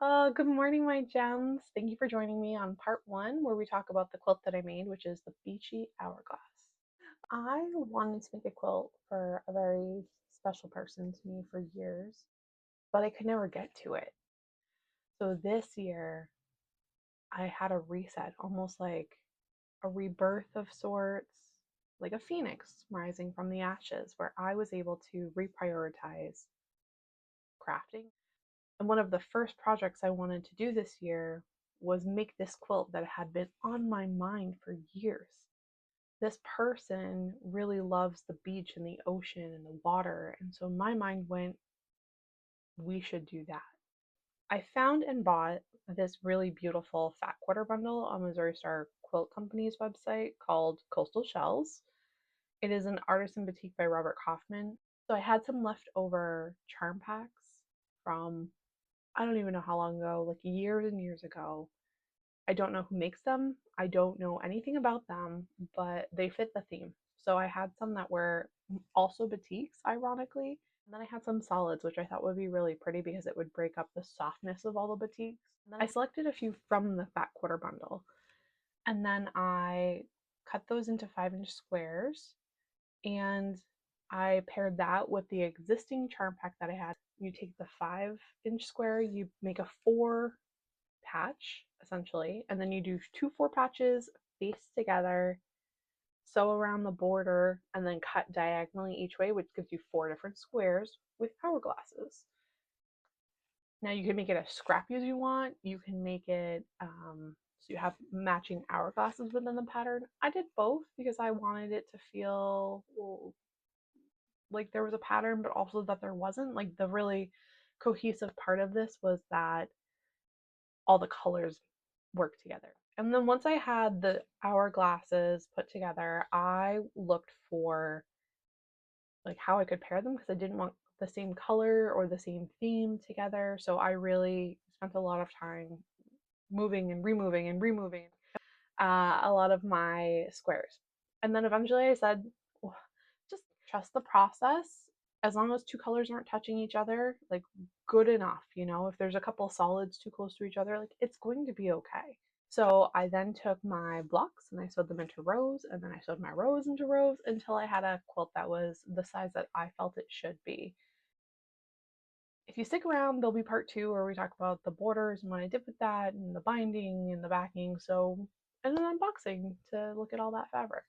Good morning, my gems. Thank you for joining me on part one, where we talk about the quilt that I made, which is the Beachy Hourglass. I wanted to make a quilt for a very special person to me for years, but I could never get to it. So this year, I had a reset, almost like a rebirth of sorts, like a phoenix rising from the ashes, where I was able to reprioritize crafting. And one of the first projects I wanted to do this year was make this quilt that had been on my mind for years. This person really loves the beach and the ocean and the water, and so my mind went, we should do that. I found and bought this really beautiful fat quarter bundle on Missouri Star Quilt Company's website called Coastal Shells. It is an artisan boutique by Robert Kaufman. So I had some leftover charm packs from I don't even know how long ago, like years and years ago. I don't know who makes them. I don't know anything about them, but they fit the theme. So I had some that were also batiks, ironically. And then I had some solids, which I thought would be really pretty because it would break up the softness of all the batiks. And then I selected a few from the fat quarter bundle. And then I cut those into 5-inch squares, and I paired that with the existing charm pack that I had. You take the 5-inch square, you make a 4 patch essentially, and then you do 2 4 patches faced together, sew around the border, and then cut diagonally each way, which gives you 4 different squares with hourglasses. Now you can make it as scrappy as you want. You can make it so you have matching hourglasses within the pattern. I did both because I wanted it to feel like there was a pattern, but also that there wasn't. Like the really cohesive part of this was that all the colors work together. And then once I had the hourglasses put together, I looked for like how I could pair them because I didn't want the same color or the same theme together. So I really spent a lot of time moving and removing a lot of my squares. And then eventually I said, well, just trust the process. As long as 2 colors aren't touching each other, like good enough, you know, if there's a couple solids too close to each other, like it's going to be okay. So I then took my blocks and I sewed them into rows, and then I sewed my rows into rows until I had a quilt that was the size that I felt it should be. If you stick around, there'll be part two where we talk about the borders and what I did with that and the binding and the backing. So, and an unboxing to look at all that fabric.